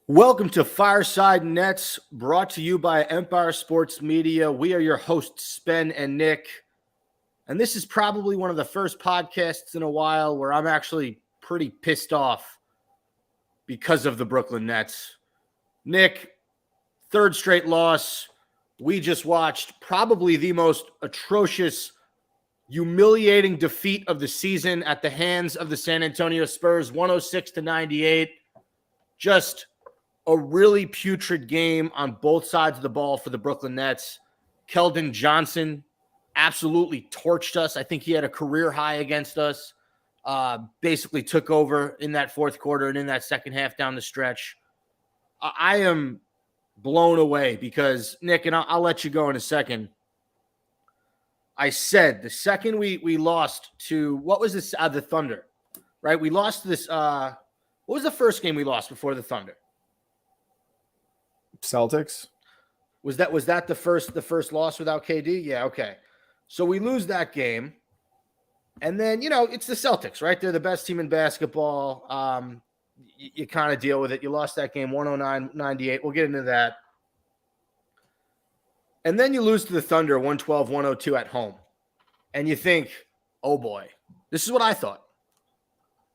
Welcome to Fireside Nets, brought to you by Empire Sports Media. We are your hosts, Spen and Nick. And this is probably one of the first podcasts in a while where I'm actually pretty pissed off because of the Brooklyn Nets. Nick, third straight loss. We just watched probably the most atrocious, humiliating defeat of the season at the hands of the San Antonio Spurs, 106-98. Just a really putrid game on both sides of the ball for the Brooklyn Nets. Keldon Johnson absolutely torched us. I think he had a career high against us. Basically took over in that fourth quarter and in that second half down the stretch. I am blown away because, Nick, and I'll let you go in a second. I said the second we lost to, what was this? The Thunder, right? We lost this. What was the first game we lost before the Thunder? Celtics. Was that the first loss without KD? Yeah, okay. So we lose that game. And then, it's the Celtics, right? They're the best team in basketball. You kind of deal with it. You lost that game 109-98. We'll get into that. And then you lose to the Thunder 112-102 at home. And you think, oh boy, this is what I thought.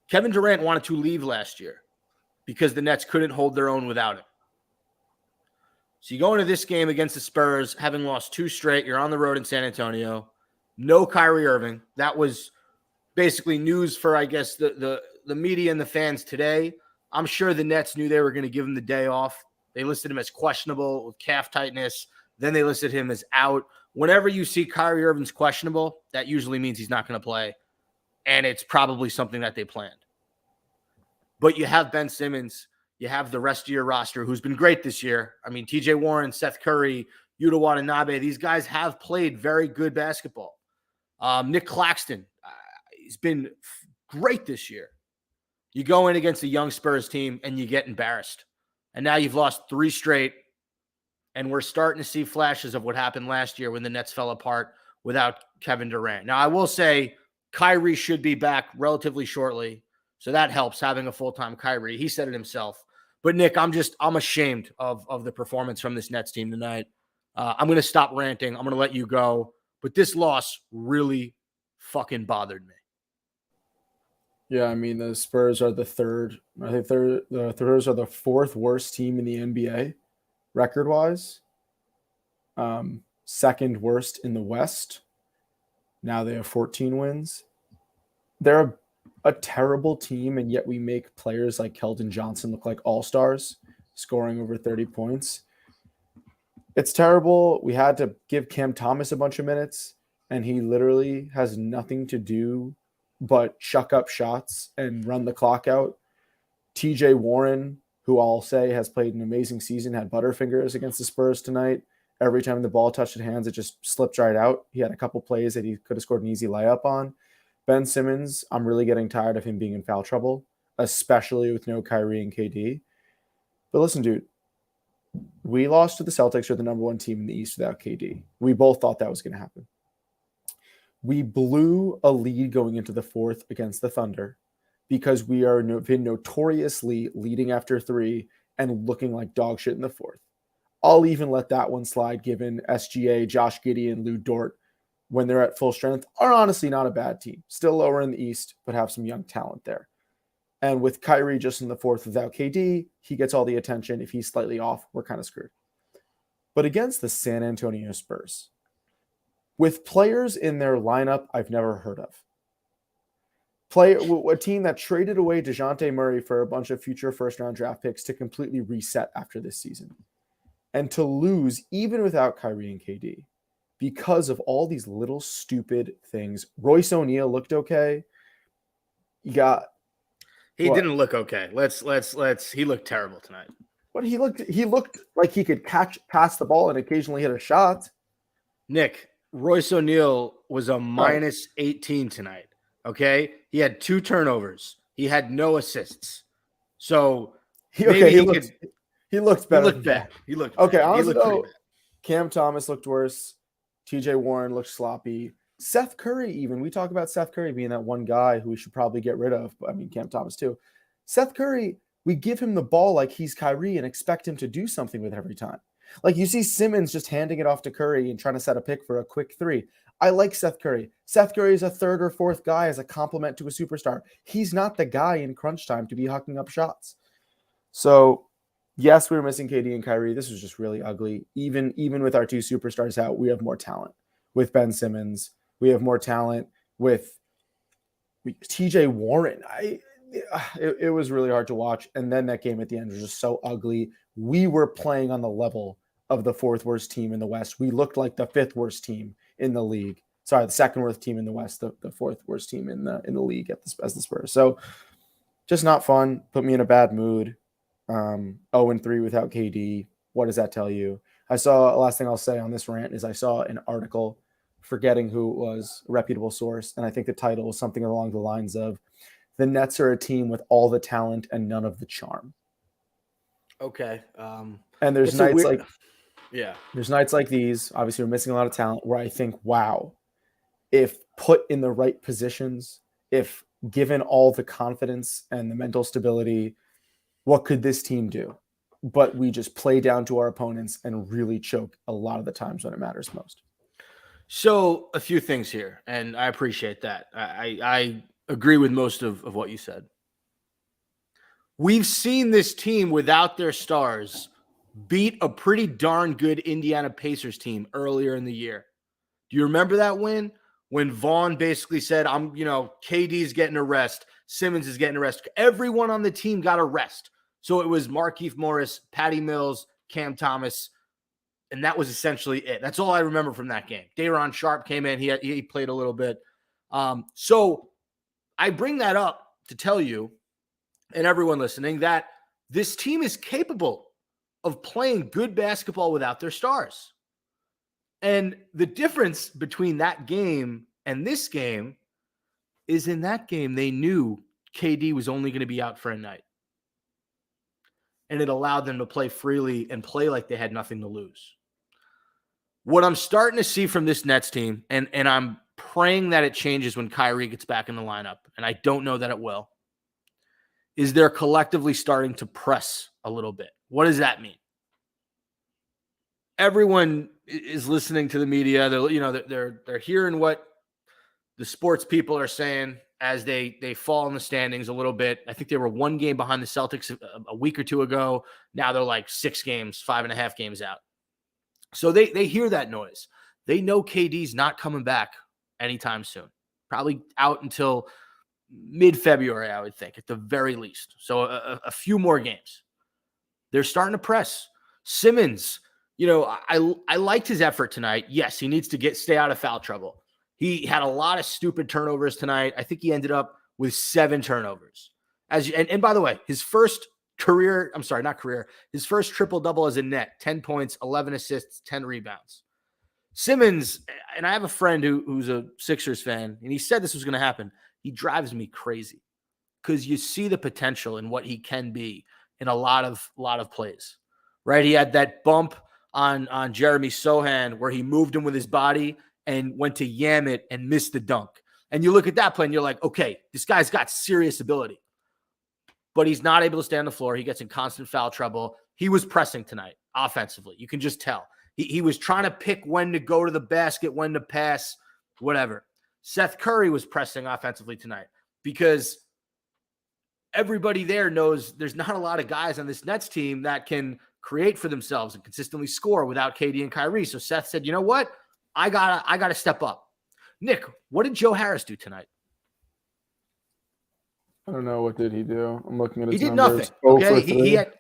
Kevin Durant wanted to leave last year because the Nets couldn't hold their own without him. So you go into this game against the Spurs, having lost two straight. You're on the road in San Antonio. No Kyrie Irving. That was basically news for, I guess, the media and the fans today. I'm sure the Nets knew they were going to give him the day off. They listed him as questionable with calf tightness. Then they listed him as out. Whenever you see Kyrie Irving's questionable, that usually means he's not going to play. And it's probably something that they planned. But you have Ben Simmons. You have the rest of your roster who's been great this year. I mean, TJ Warren, Seth Curry, Yuta Watanabe, these guys have played very good basketball. Nick Claxton, he's been great this year. You go in against a young Spurs team and you get embarrassed. And now you've lost three straight. And we're starting to see flashes of what happened last year when the Nets fell apart without Kevin Durant. Now, I will say Kyrie should be back relatively shortly. So that helps, having a full-time Kyrie. He said it himself. But, Nick, I'm ashamed of the performance from this Nets team tonight. I'm going to stop ranting. I'm going to let you go. But this loss really fucking bothered me. Yeah, I mean, the Spurs are the third. I think the Spurs are the fourth worst team in the NBA, record-wise. Second worst in the West. Now they have 14 wins. They're a terrible team, and yet we make players like Keldon Johnson look like all-stars, scoring over 30 points. It's terrible. We had to give Cam Thomas a bunch of minutes, and he literally has nothing to do but chuck up shots and run the clock out. TJ Warren, who I'll say has played an amazing season, had butterfingers against the Spurs tonight. Every time the ball touched his hands, it just slipped right out. He had a couple plays that he could have scored an easy layup on. Ben Simmons, I'm really getting tired of him being in foul trouble, especially with no Kyrie and KD. But listen, dude, we lost to the Celtics, who are the number one team in the East without KD. We both thought that was going to happen. We blew a lead going into the fourth against the Thunder because we are been notoriously leading after three and looking like dog shit in the fourth. I'll even let that one slide given SGA, Josh Giddey, and Lou Dort, when they're at full strength, are honestly not a bad team. Still lower in the East, but have some young talent there. And with Kyrie just in the fourth without KD, he gets all the attention. If he's slightly off, we're kind of screwed. But against the San Antonio Spurs, with players in their lineup I've never heard of, a team that traded away DeJounte Murray for a bunch of future first-round draft picks to completely reset after this season, and to lose even without Kyrie and KD, because of all these little stupid things. Royce O'Neal looked okay. He didn't look okay. He looked terrible tonight. But he looked like he could pass the ball and occasionally hit a shot. Nick, Royce O'Neal was a minus 18 tonight. Okay. He had 2 turnovers. He had no assists. So he looked better. He looked bad. Okay. Honestly, though, Cam Thomas looked worse. TJ Warren looked sloppy. Seth Curry, even. We talk about Seth Curry being that one guy who we should probably get rid of. But I mean, Cam Thomas too. Seth Curry We give him the ball like he's Kyrie and expect him to do something with every time. Like you see Simmons just handing it off to Curry and trying to set a pick for a quick three. I like Seth Curry. Seth Curry is a third or fourth guy as a compliment to a superstar. He's not the guy in crunch time to be hucking up shots. So, yes, we were missing KD and Kyrie. This was just really ugly. Even with our two superstars out, we have more talent with Ben Simmons. We have more talent with TJ Warren. It was really hard to watch. And then that game at the end was just so ugly. We were playing on the level of the fourth worst team in the West. We looked like the fifth worst team in the league. Sorry, the second worst team in the West, the fourth worst team in the league as the Spurs. So just not fun. Put me in a bad mood. 0-3 without KD. What does that tell you? Last thing I'll say on this rant is I saw an article, forgetting who it was, a reputable source, and I think the title was something along the lines of, the Nets are a team with all the talent and none of the charm. Okay. And there's nights there's nights like these. Obviously, we're missing a lot of talent where I think, wow, if put in the right positions, if given all the confidence and the mental stability, what could this team do? But we just play down to our opponents and really choke a lot of the times when it matters most. So a few things here, and I appreciate that. I agree with most of what you said. We've seen this team without their stars beat a pretty darn good Indiana Pacers team earlier in the year. Do you remember that win? When Vaughn basically said, KD's getting a rest, Simmons is getting a rest. Everyone on the team got a rest. So it was Markieff Morris, Patty Mills, Cam Thomas, and that was essentially it. That's all I remember from that game. Day'Ron Sharpe came in. He played a little bit. So I bring that up to tell you and everyone listening that this team is capable of playing good basketball without their stars. And the difference between that game and this game is in that game, they knew KD was only going to be out for a night. And it allowed them to play freely and play like they had nothing to lose. What I'm starting to see from this Nets team, and I'm praying that it changes when Kyrie gets back in the lineup, and I don't know that it will, is they're collectively starting to press a little bit. What does that mean? Everyone is listening to the media. They're hearing what the sports people are saying as they fall in the standings a little bit. I think they were one game behind the Celtics a week or two ago. Now they're like 6 games, 5.5 games out. So they hear that noise. They know KD's not coming back anytime soon. Probably out until mid-February, I would think, at the very least. So a few more games. They're starting to press. Simmons, I liked his effort tonight. Yes, he needs to stay out of foul trouble. He had a lot of stupid turnovers tonight. I think he ended up with 7 turnovers. And by the way, his first his first triple-double as a net, 10 points, 11 assists, 10 rebounds. Simmons, and I have a friend who's a Sixers fan, and he said this was going to happen. He drives me crazy because you see the potential in what he can be in a lot of plays, right? He had that bump on Jeremy Sohan where he moved him with his body and went to yam it and missed the dunk. And you look at that play and you're like, okay, this guy's got serious ability. But he's not able to stay on the floor. He gets in constant foul trouble. He was pressing tonight offensively. You can just tell. He was trying to pick when to go to the basket, when to pass, whatever. Seth Curry was pressing offensively tonight because everybody there knows there's not a lot of guys on this Nets team that can create for themselves and consistently score without KD and Kyrie. So Seth said, you know what? I gotta step up. Nick, what did Joe Harris do tonight? I don't know. What did he do? I'm looking at his He did numbers. nothing. Okay.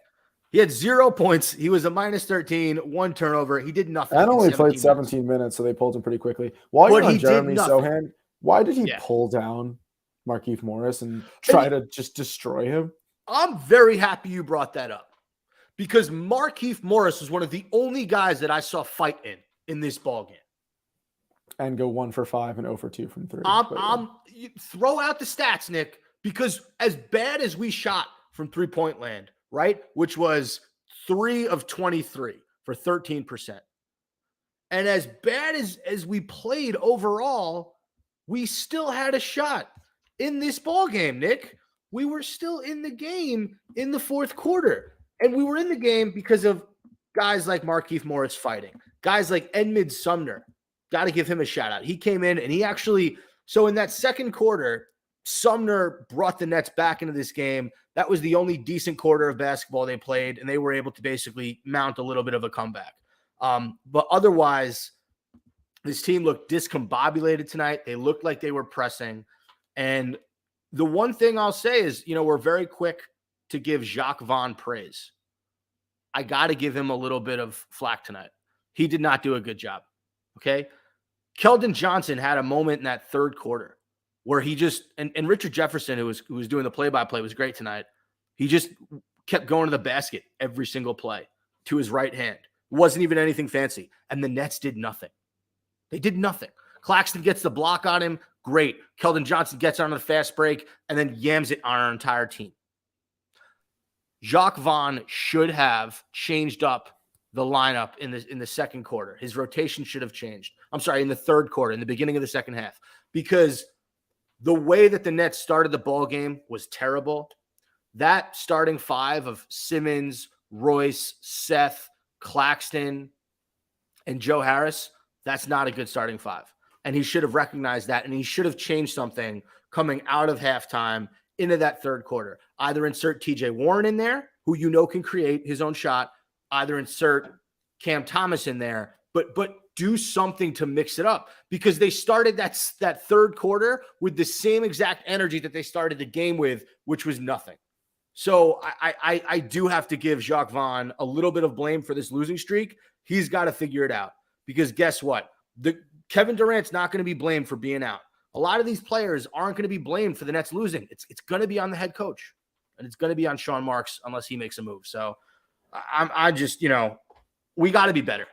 He had 0 points. He was a minus 13, 1 turnover. He did nothing. And only played 17 minutes, so they pulled him pretty quickly. While you're on Jeremy Sohan, why did he pull down Markieff Morris and try to just destroy him? I'm very happy you brought that up because Markieff Morris was one of the only guys that I saw fight in this ballgame. And go 1 for 5 and 0 for 2 from 3. Throw out the stats, Nick, because as bad as we shot from 3-point land, right, which was 3 of 23 for 13%. And as bad as we played overall, we still had a shot in this ball game, Nick. we were still in the game in the fourth quarter. And we were in the game because of guys like Markieff Morris fighting, guys like Edmund Sumner. Got to give him a shout out. He came in and he actually, so in that second quarter, Sumner brought the Nets back into this game. That was the only decent quarter of basketball they played, and they were able to basically mount a little bit of a comeback. But otherwise, this team looked discombobulated tonight. They looked like they were pressing. And the one thing I'll say is, we're very quick to give Jacques Vaughn praise. I got to give him a little bit of flack tonight. He did not do a good job. Okay. Keldon Johnson had a moment in that third quarter where he just, and Richard Jefferson, who was doing the play-by-play, was great tonight. He just kept going to the basket every single play to his right hand. It wasn't even anything fancy. And the Nets did nothing. They did nothing. Claxton gets the block on him. Great. Keldon Johnson gets on the fast break and then yams it on our entire team. Jacques Vaughn should have changed up the lineup in the second quarter. His rotation should have changed. I'm sorry, in the third quarter, in the beginning of the second half, because the way that the Nets started the ball game was terrible. That starting five of Simmons, Royce, Seth, Claxton, and Joe Harris, that's not a good starting five. And he should have recognized that, and he should have changed something coming out of halftime into that third quarter. Either insert TJ Warren in there, who can create his own shot, either insert Cam Thomas in there, but do something to mix it up, because they started that third quarter with the same exact energy that they started the game with, which was nothing. So I do have to give Jacques Vaughn a little bit of blame for this losing streak. He's got to figure it out, because guess what? Kevin Durant's not going to be blamed for being out. A lot of these players aren't going to be blamed for the Nets losing. It's going to be on the head coach, and it's going to be on Sean Marks unless he makes a move. So I just, we got to be better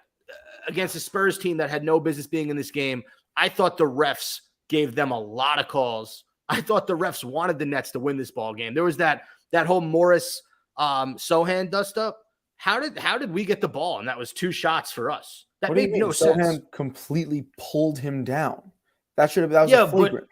against a Spurs team that had no business being in this game. I thought the refs gave them a lot of calls. I thought the refs wanted the Nets to win this ball game. There was that whole Morris Sohan dust up. How did we get the ball? And that was 2 shots for us. That made no sense. Sohan completely pulled him down. That was a flagrant.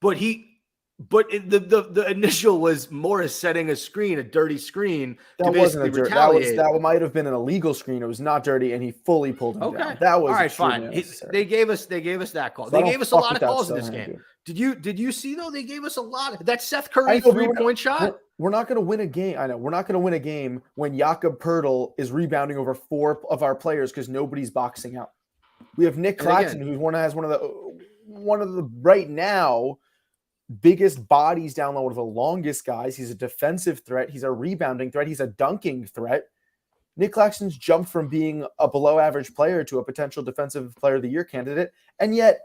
But the initial was Morris setting a dirty screen. That wasn't a dirty. That might have been an illegal screen. It was not dirty, and he fully pulled him down. That was all right. Fine. They gave us that call. So they gave us a lot of calls in this game. Did you see though? They gave us a lot. That Seth Curry 3-point shot. We're not going to win a game. I know we're not going to win a game when Jakob Poeltl is rebounding over 4 of our players because nobody's boxing out. We have Nick Claxton, who has one of the right now biggest bodies down low, one of the longest guys. He's a defensive threat. He's a rebounding threat. He's a dunking threat. Nick Claxton's jumped from being a below average player to a potential defensive player of the year candidate. And yet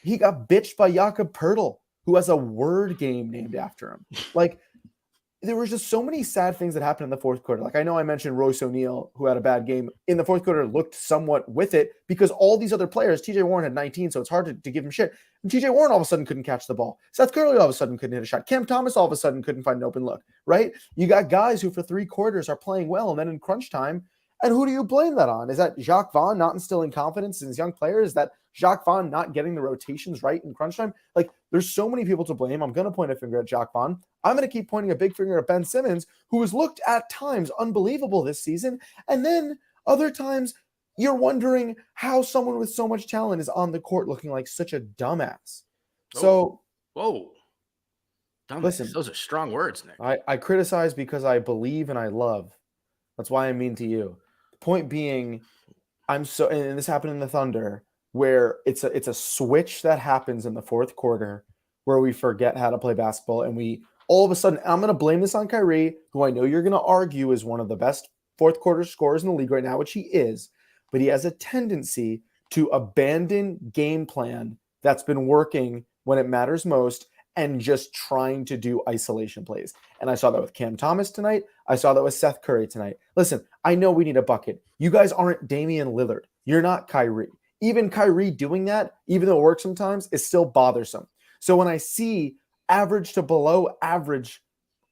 he got bitched by Jakob Poeltl, who has a word game named after him. Like, there were just so many sad things that happened in the fourth quarter. Like, I know I mentioned Royce O'Neal, who had a bad game in the fourth quarter, looked somewhat with it because all these other players, TJ Warren had 19, so it's hard to give him shit. And TJ Warren all of a sudden couldn't catch the ball. Seth Curry all of a sudden couldn't hit a shot. Cam Thomas all of a sudden couldn't find an open look, right? You got guys who for 3 quarters are playing well, and then in crunch time, and who do you blame that on? Is that Jacques Vaughn not instilling confidence in his young players? Is that Jacques Vaughn not getting the rotations right in crunch time? Like, there's so many people to blame. I'm going to point a finger at Jacques Vaughn. I'm going to keep pointing a big finger at Ben Simmons, who has looked at times unbelievable this season. And then other times you're wondering how someone with so much talent is on the court looking like such a dumbass. So, whoa. Dumbass. Listen, those are strong words, Nick. I criticize because I believe and I love. That's why I'm mean to you. The point being, and this happened in the Thunder, where it's a switch that happens in the fourth quarter where we forget how to play basketball, and we all of a sudden, I'm going to blame this on Kyrie, who I know you're going to argue is one of the best fourth quarter scorers in the league right now, which he is, but he has a tendency to abandon game plan that's been working when it matters most and just trying to do isolation plays. And I saw that with Cam Thomas tonight. I saw that with Seth Curry tonight. Listen, I know we need a bucket. You guys aren't Damian Lillard. You're not Kyrie. Even Kyrie doing that, even though it works sometimes, is still bothersome. So when I see average to below average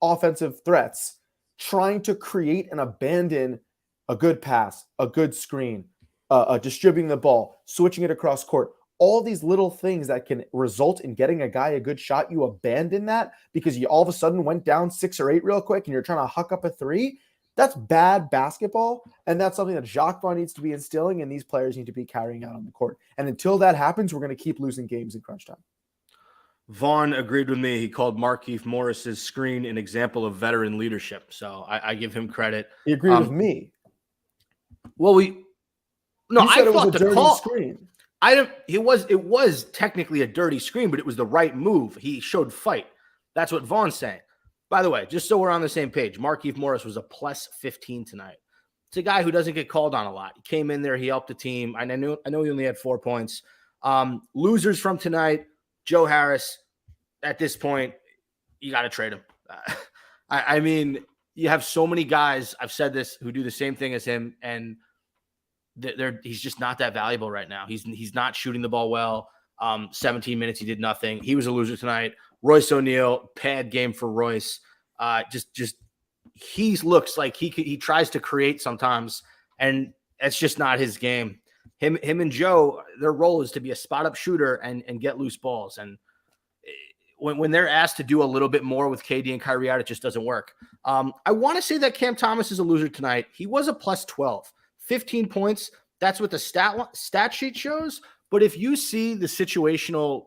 offensive threats trying to create and abandon a good pass, a good screen, distributing the ball, switching it across court, all these little things that can result in getting a guy a good shot, you abandon that because you all of a sudden went down 6 or 8 real quick and you're trying to huck up a 3. That's bad basketball, and that's something that Jacques Vaughn needs to be instilling, and these players need to be carrying out on the court. And until that happens, we're going to keep losing games in crunch time. Vaughn agreed with me. He called Markieff Morris's screen an example of veteran leadership, so I give him credit. He agreed with me. Well, I said it was thought a the dirty call screen. It was technically a dirty screen, but it was the right move. He showed fight. That's what Vaughn's saying. By the way, just so we're on the same page, Markieff Morris was a plus 15 tonight. It's a guy who doesn't get called on a lot. He came in there, he helped the team. I know he only had 4 points. Losers from tonight, Joe Harris. At this point, you got to trade him. I mean, you have so many guys, I've said this, who do the same thing as him, and he's just not that valuable right now. He's not shooting the ball well. 17 minutes, he did nothing. He was a loser tonight. Royce O'Neal, bad game for Royce. He looks like he tries to create sometimes, and it's just not his game. Him and Joe, their role is to be a spot up shooter and get loose balls. And when they're asked to do a little bit more with KD and Kyrie out, it just doesn't work. I want to say that Cam Thomas is a loser tonight. He was a plus 12, 15 points. That's what the stat sheet shows. But if you see the situational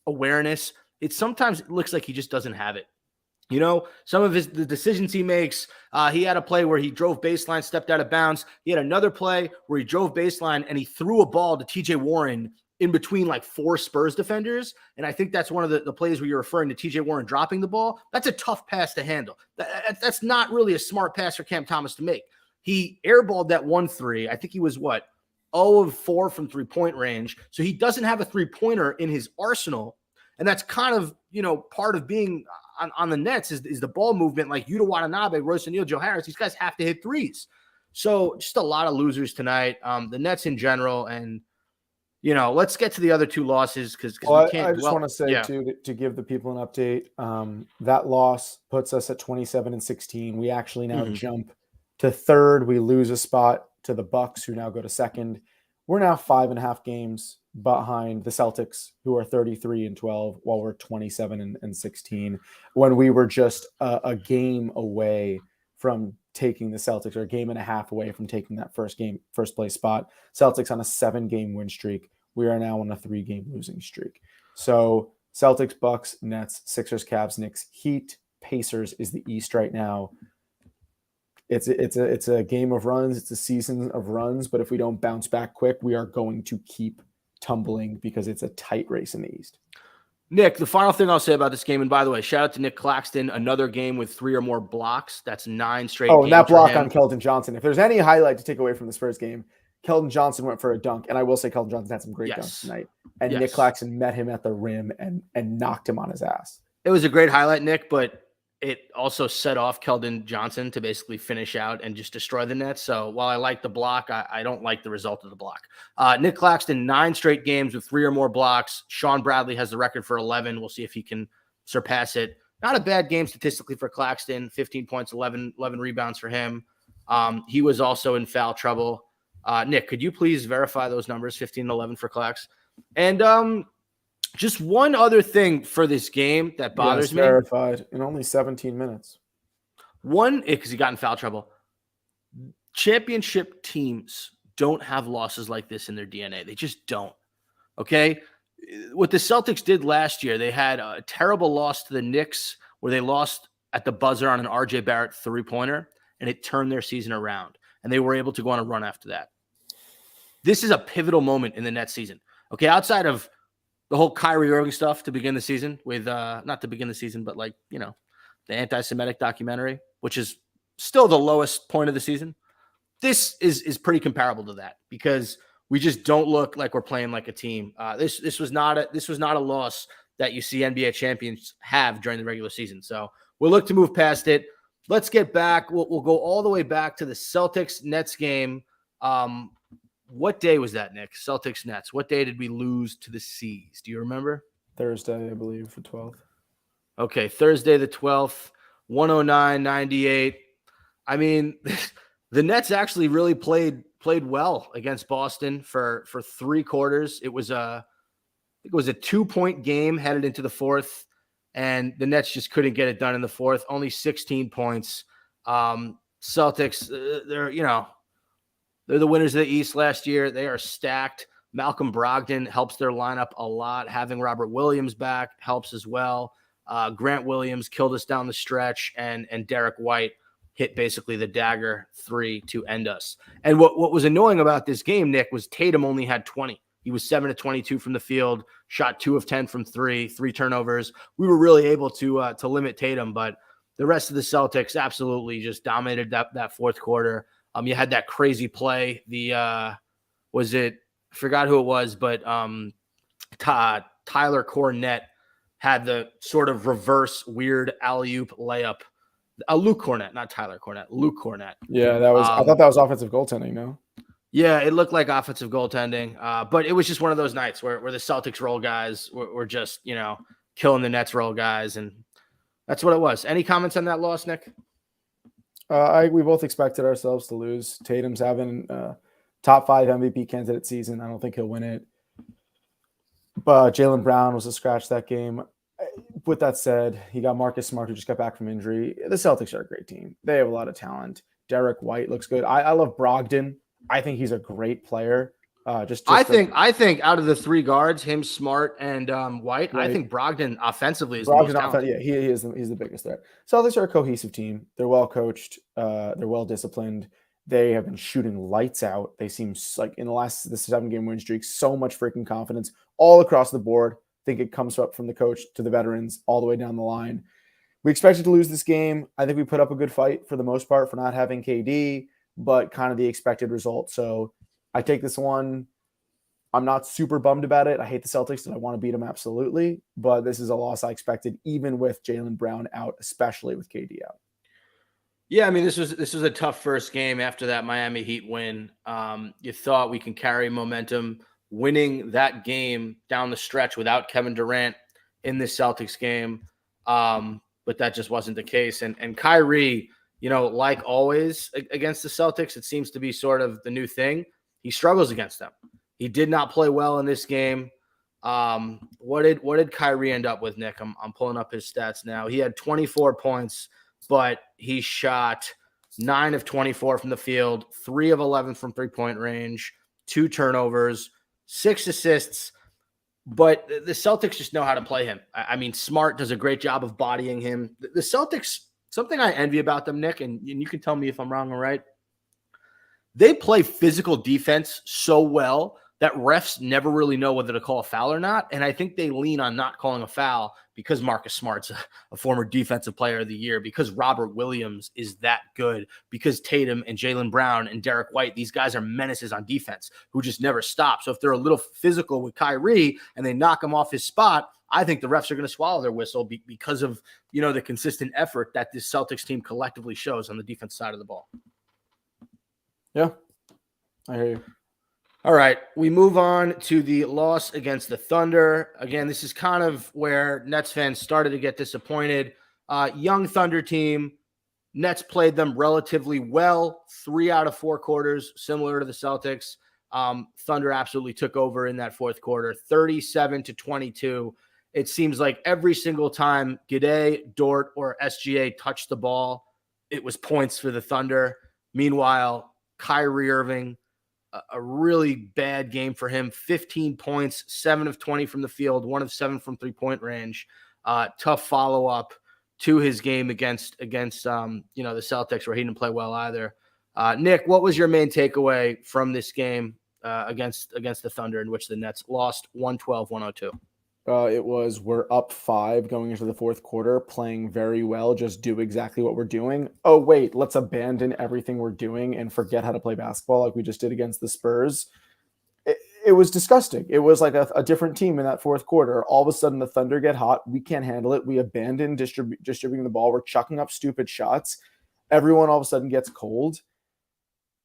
awareness, it sometimes looks like he just doesn't have it. You know, some of the decisions he makes, he had a play where he drove baseline, stepped out of bounds. He had another play where he drove baseline and he threw a ball to TJ Warren in between like 4 Spurs defenders. And I think that's one of the plays where you're referring to TJ Warren dropping the ball. That's a tough pass to handle. That's not really a smart pass for Cam Thomas to make. He airballed that 1-3. I think he was 0 of 4 from 3-point range. So he doesn't have a 3-pointer in his arsenal. And that's kind of, part of being on the Nets is the ball movement, like Yuta Watanabe, Royce O'Neal, Joe Harris. These guys have to hit threes. So just a lot of losers tonight. The Nets in general. And, let's get to the other 2 losses because we can't. I just want to say, too, to give the people an update, that loss puts us at 27-16. We actually now jump to 3rd. We lose a spot to the Bucks, who now go to 2nd. We're now 5.5 games behind the Celtics, who are 33-12, while we're 27-16. When we were just a game away from taking the Celtics, or a game and a half away from taking that first place spot. Celtics on a 7-game win streak. We are now on a 3-game losing streak. So Celtics, Bucks, Nets, Sixers, Cavs, Knicks, Heat, Pacers is the East right now. It's a game of runs. It's a season of runs. But if we don't bounce back quick, we are going to keep tumbling because it's a tight race in the East. Nick, the final thing I'll say about this game, and by the way, shout out to Nick Claxton, another game with 3 or more blocks. That's 9 straight games. Oh, and that block on Keldon Johnson. If there's any highlight to take away from the Spurs game, Keldon Johnson went for a dunk, and I will say Keldon Johnson had some great dunks tonight. And Nick Claxton met him at the rim and knocked him on his ass. It was a great highlight, Nick, but it also set off Keldon Johnson to basically finish out and just destroy the Nets. So while I like the block, I don't like the result of the block. Nick Claxton, 9 straight games with 3 or more blocks. Sean Bradley has the record for 11. We'll see if he can surpass it. Not a bad game statistically for Claxton. 15 points, 11 rebounds for him. He was also in foul trouble. Nick, could you please verify those numbers, 15 and 11 for Clax? And just one other thing for this game that bothers me. Verified in only 17 minutes. One, because he got in foul trouble. Championship teams don't have losses like this in their DNA. They just don't. Okay? What the Celtics did last year, they had a terrible loss to the Knicks where they lost at the buzzer on an RJ Barrett 3-pointer, and it turned their season around. And they were able to go on a run after that. This is a pivotal moment in the Nets season. Okay, outside of the whole Kyrie Irving stuff to begin the season with, not to begin the season, but the anti-Semitic documentary, which is still the lowest point of the season. This is pretty comparable to that because we just don't look like we're playing like a team. This was not a loss that you see NBA champions have during the regular season. So we'll look to move past it. Let's get back. We'll go all the way back to the Celtics-Nets game. What day was that, Nick? Celtics-Nets. What day did we lose to the C's? Do you remember? Thursday, I believe, the 12th. Okay, Thursday the 12th, 109-98. I mean, the Nets actually really played well against Boston for 3 quarters. It was a think it was a 2-point game headed into the fourth, and the Nets just couldn't get it done in the fourth. Only 16 points. Celtics, they're the winners of the East last year. They are stacked. Malcolm Brogdon helps their lineup a lot. Having Robert Williams back helps as well. Grant Williams killed us down the stretch, and Derek White hit basically the dagger 3 to end us. And what was annoying about this game, Nick, was Tatum only had 20. He was 7 of 22 from the field, shot 2 of 10 from 3 turnovers. We were really able to limit Tatum, but the rest of the Celtics absolutely just dominated that fourth quarter. You had that crazy play. I forgot who it was, but Tyler Cornette had the sort of reverse weird alley-oop layup. Luke Cornette, not Tyler Cornette. Luke Cornette. Yeah, that was. I thought that was offensive goaltending. No. Yeah, it looked like offensive goaltending, but it was just one of those nights where the Celtics roll guys were just killing the Nets roll guys, and that's what it was. Any comments on that loss, Nick? We both expected ourselves to lose. Tatum's having top 5 MVP candidate season. I don't think he'll win it. But Jaylen Brown was a scratch that game. With that said, he got Marcus Smart, who just got back from injury. The Celtics are a great team. They have a lot of talent. Derek White looks good. I love Brogdon. I think he's a great player. I think out of the 3 guards, him, Smart, and White, right. I think Brogdon offensively is the most talented. He's the biggest threat. Celtics are a cohesive team. They're well coached. They're well disciplined. They have been shooting lights out. They seem like in the 7-game win streak, so much freaking confidence all across the board. I think it comes up from the coach to the veterans all the way down the line. We expected to lose this game. I think we put up a good fight for the most part for not having KD, but kind of the expected result. So I take this one. I'm not super bummed about it. I hate the Celtics and I want to beat them absolutely, but this is a loss I expected even with Jaylen Brown out, especially with KD out. Yeah, I mean, this was a tough first game after that Miami Heat win. You thought we can carry momentum. Winning that game down the stretch without Kevin Durant in the Celtics game, but that just wasn't the case. And Kyrie, like always against the Celtics, it seems to be sort of the new thing. He struggles against them. He did not play well in this game. What did Kyrie end up with, Nick? I'm pulling up his stats now. He had 24 points, but he shot 9 of 24 from the field, 3 of 11 from 3-point range, 2 turnovers, 6 assists. But the Celtics just know how to play him. I mean, Smart does a great job of bodying him. The Celtics, something I envy about them, Nick, and you can tell me if I'm wrong or right. They play physical defense so well that refs never really know whether to call a foul or not. And I think they lean on not calling a foul because Marcus Smart's a former defensive player of the year, because Robert Williams is that good, because Tatum and Jaylen Brown and Derek White, these guys are menaces on defense who just never stop. So if they're a little physical with Kyrie and they knock him off his spot, I think the refs are going to swallow their whistle because of, the consistent effort that this Celtics team collectively shows on the defense side of the ball. Yeah, I hear you. All right, we move on to the loss against the Thunder. Again, this is kind of where Nets fans started to get disappointed. Young Thunder team, Nets played them relatively well, 3 out of 4 quarters, similar to the Celtics. Thunder absolutely took over in that fourth quarter, 37-22. It seems like every single time Gidey, Dort, or SGA touched the ball, it was points for the Thunder. Meanwhile, Kyrie Irving, a really bad game for him. 15 points, 7 of 20 from the field, 1 of 7 from 3-point range. Tough follow-up to his game against the Celtics, where he didn't play well either. Nick, what was your main takeaway from this game against the Thunder, in which the Nets lost 112-102? It was, we're up 5 going into the fourth quarter, playing very well, just do exactly what we're doing. Oh, wait, let's abandon everything we're doing and forget how to play basketball like we just did against the Spurs. It was disgusting. It was like a different team in that fourth quarter. All of a sudden, the Thunder get hot. We can't handle it. We abandon distributing the ball. We're chucking up stupid shots. Everyone all of a sudden gets cold.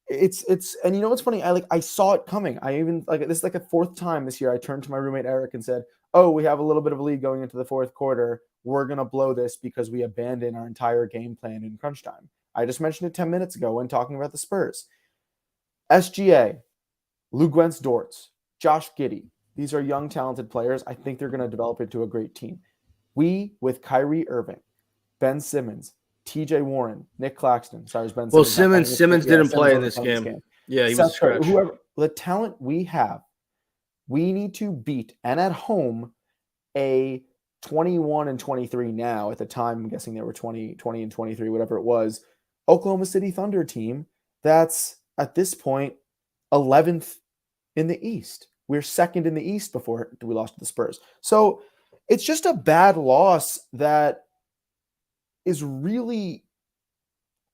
It's and you know what's funny? I saw it coming. This is like a 4th time this year. I turned to my roommate Eric and said, "Oh, we have a little bit of a lead going into the fourth quarter. We're gonna blow this because we abandoned our entire game plan in crunch time." I just mentioned it 10 minutes ago when talking about the Spurs. SGA, Lou Dort, Josh Giddey, These are young, talented players. I think they're going to develop into a great team. We, with Kyrie Irving, Ben Simmons, TJ Warren, Nick Claxton. Sorry, Ben Well, Simmons not playing this game. Simmons Yeah, didn't Simmons play in wasn't this playing game. Yeah, he was a Seth Curry, scratch. whoever, the talent we have, we need to beat, and at home, a 21 and 23 now. At the time, I'm guessing they were 20 and 23, whatever it was, Oklahoma City Thunder team that's at this point 11th in the East. We're second in the East before we lost to the Spurs. So it's just a bad loss that is really,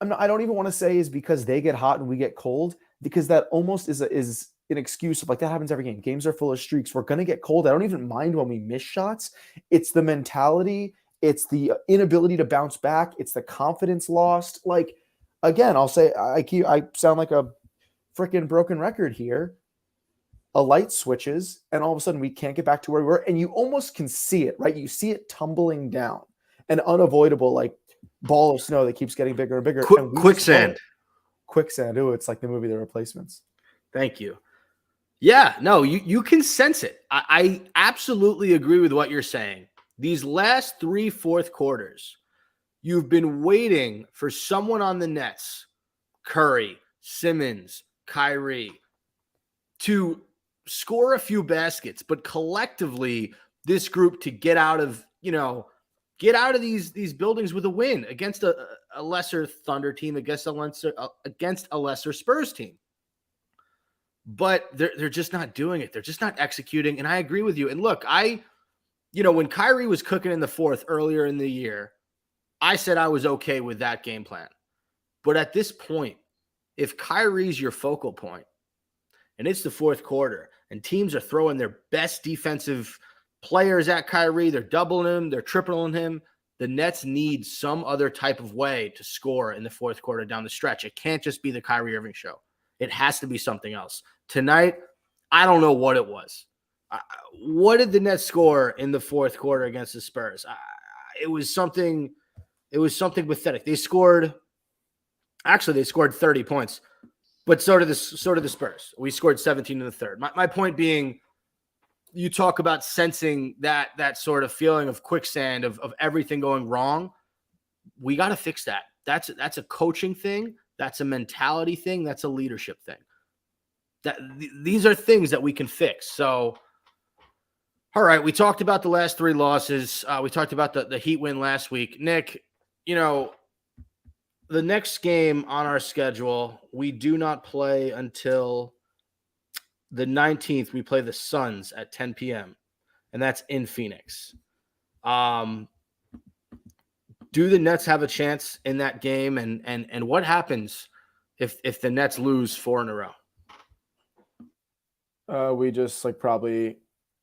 I don't even want to say is because they get hot and we get cold, because that almost is an excuse of like, that happens every game. Games are full of streaks. We're going to get cold. I don't even mind when we miss shots. It's the mentality. It's the inability to bounce back. It's the confidence lost. Like, again, I'll say, I sound like a freaking broken record here. A light switches and all of a sudden we can't get back to where we were. And you almost can see it, right? You see it tumbling down, an unavoidable like ball of snow that keeps getting bigger and bigger. Quicksand. Quicksand. Ooh, it's like the movie The Replacements. Thank you. Yeah, no, you can sense it. I absolutely agree with what you're saying. These last 3 fourth quarters, you've been waiting for someone on the Nets, Curry, Simmons, Kyrie, to score a few baskets, but collectively this group to get out of these buildings with a win against a lesser Thunder team, against a lesser Spurs team. But they're just not doing it. They're just not executing. And I agree with you. And look, when Kyrie was cooking in the fourth earlier in the year, I said I was okay with that game plan. But at this point, if Kyrie's your focal point and it's the fourth quarter and teams are throwing their best defensive players at Kyrie, they're doubling him, they're tripling him, the Nets need some other type of way to score in the fourth quarter down the stretch. It can't just be the Kyrie Irving show. It has to be something else. Tonight, I don't know what it was. What did the Nets score in the fourth quarter against the Spurs? It was something pathetic. They scored 30 points, but so did the Spurs. We scored 17 in the third. My point being, you talk about sensing that sort of feeling of quicksand of everything going wrong. We got to fix that. That's a coaching thing. That's a mentality thing. That's a leadership thing. These are things that we can fix. So, all right, we talked about the last 3 losses. We talked about the Heat win last week. Nick, the next game on our schedule, we do not play until the 19th. We play the Suns at 10 p.m., and that's in Phoenix. Do the Nets have a chance in that game? And what happens if the Nets lose 4 in a row? We just probably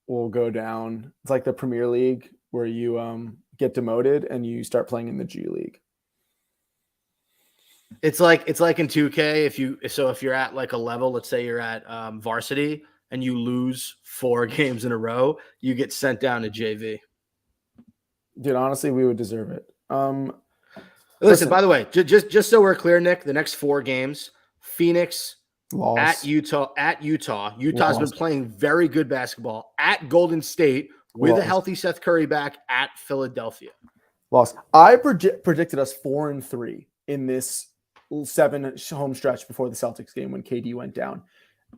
will go down. It's like the Premier League where you get demoted and you start playing in the G League. It's like in 2K. If you're at like a level, let's say you're at varsity and you lose 4 games in a row, you get sent down to JV. Dude, honestly, we would deserve it. Listen, by the way, just so we're clear, Nick, the next 4 games, Phoenix, loss. At Utah. Utah's been playing very good basketball. At Golden State with a healthy Seth Curry back. At Philadelphia. Loss. I predicted us 4-3 in this 7 home stretch before the Celtics game when KD went down.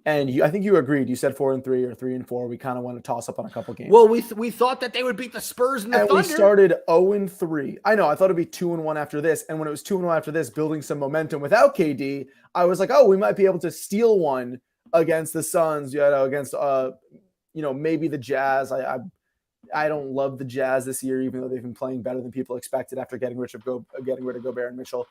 And I think you agreed. You said 4-3 or 3-4. We kind of want to toss up on a couple games. Well, we thought that they would beat the Spurs and the Thunder. We started 0-3. I know. I thought it'd be 2-1 after this. And when it was 2-1 after this, building some momentum without KD, I was like, oh, we might be able to steal one against the Suns. Against maybe the Jazz. I don't love the Jazz this year, even though they've been playing better than people expected after getting rid of Gobert and Mitchell.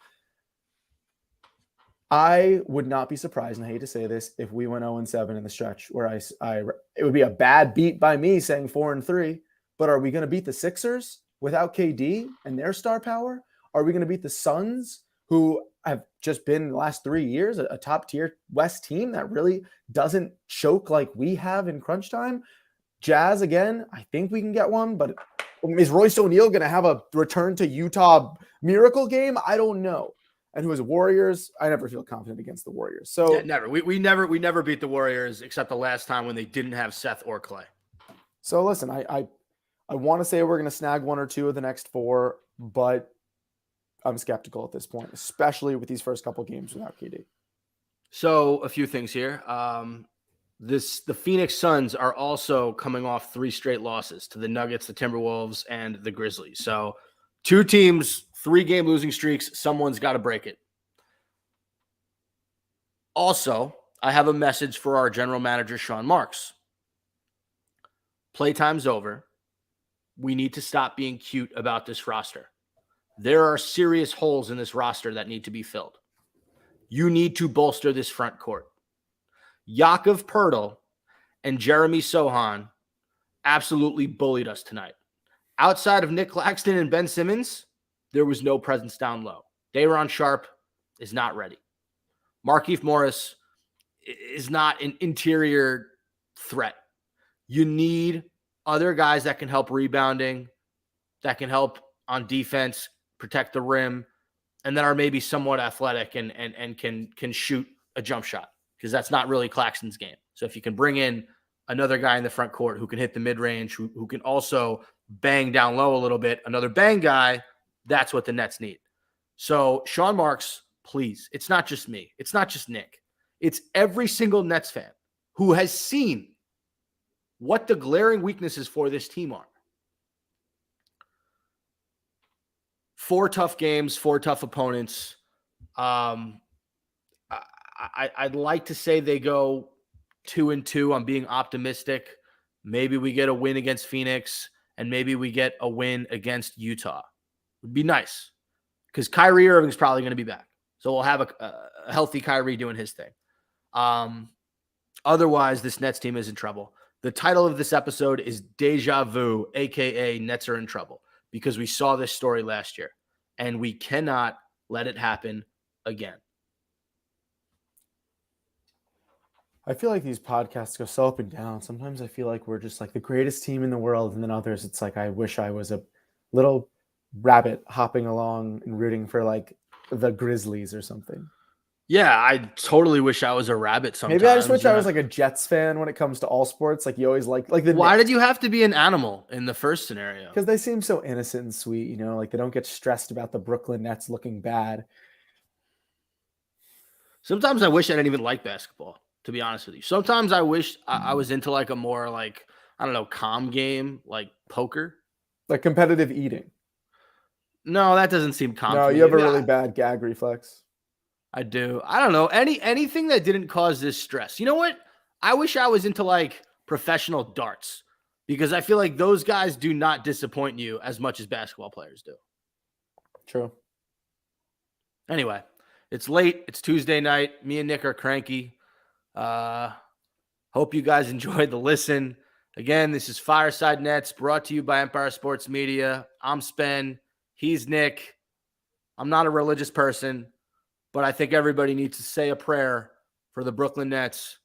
I would not be surprised, and I hate to say this, if we went 0-7 in the stretch where it would be a bad beat by me saying 4-3, but are we going to beat the Sixers without KD and their star power? Are we going to beat the Suns, who have just been the last 3 years a top tier West team that really doesn't choke like we have in crunch time? Jazz, again, I think we can get one, but is Royce O'Neal going to have a return to Utah miracle game? I don't know. And who is Warriors? I never feel confident against the Warriors. So never. We never beat the Warriors except the last time when they didn't have Seth or Clay. So listen, I want to say we're going to snag one or two of the next four, but I'm skeptical at this point, especially with these first couple games without KD. So a few things here. The Phoenix Suns are also coming off 3 straight losses to the Nuggets, the Timberwolves, and the Grizzlies. So 2 teams, 3-game losing streaks. Someone's got to break it. Also, I have a message for our general manager, Sean Marks. Playtime's over. We need to stop being cute about this roster. There are serious holes in this roster that need to be filled. You need to bolster this front court. Yakov Poeltl and Jeremy Sohan absolutely bullied us tonight. Outside of Nick Claxton and Ben Simmons, there was no presence down low. Day'Ron Sharpe is not ready. Markieff Morris is not an interior threat. You need other guys that can help rebounding, that can help on defense, protect the rim, and that are maybe somewhat athletic and can shoot a jump shot, because that's not really Claxton's game. So if you can bring in another guy in the front court who can hit the mid-range, who can also bang down low a little bit, another bang guy, that's what the Nets need. So Sean Marks, please, it's not just me. It's not just Nick. It's every single Nets fan who has seen what the glaring weaknesses for this team are. 4 tough games, 4 tough opponents. I'd like to say they go 2-2. I'm being optimistic. Maybe we get a win against Phoenix, and maybe we get a win against Utah. Would be nice, because Kyrie Irving's probably going to be back. So we'll have a healthy Kyrie doing his thing. Otherwise, this Nets team is in trouble. The title of this episode is Deja Vu, a.k.a. Nets are in trouble, because we saw this story last year, and we cannot let it happen again. I feel like these podcasts go so up and down. Sometimes I feel like we're just like the greatest team in the world, and then others, it's like I wish I was a little rabbit hopping along and rooting for like the Grizzlies or something. Yeah, I totally wish I was a rabbit sometimes. Maybe I just wish I was like a Jets fan when it comes to all sports. Like you always like the Why did you have to be an animal in the first scenario? Because they seem so innocent and sweet, you know, like they don't get stressed about the Brooklyn Nets looking bad. Sometimes I wish I didn't even like basketball, to be honest with you. Sometimes I wish I was into like a more like, I don't know, calm game, like poker. Like competitive eating. No, that doesn't seem calm. No, you have a really bad gag reflex. I do. I don't know. Anything that didn't cause this stress. You know what? I wish I was into like professional darts, because I feel like those guys do not disappoint you as much as basketball players do. True. Anyway, it's late. It's Tuesday night. Me and Nick are cranky. Hope you guys enjoyed the listen. Again, this is Fireside Nets, brought to you by Empire Sports Media. I'm Spen. He's Nick. I'm not a religious person, but I think everybody needs to say a prayer for the Brooklyn Nets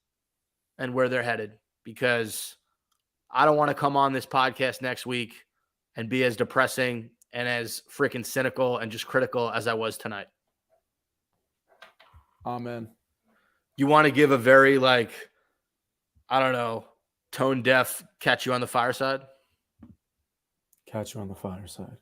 and where they're headed, because I don't want to come on this podcast next week and be as depressing and as freaking cynical and just critical as I was tonight. Amen. You want to give a very, like, I don't know, tone deaf catch you on the fireside? Catch you on the fireside.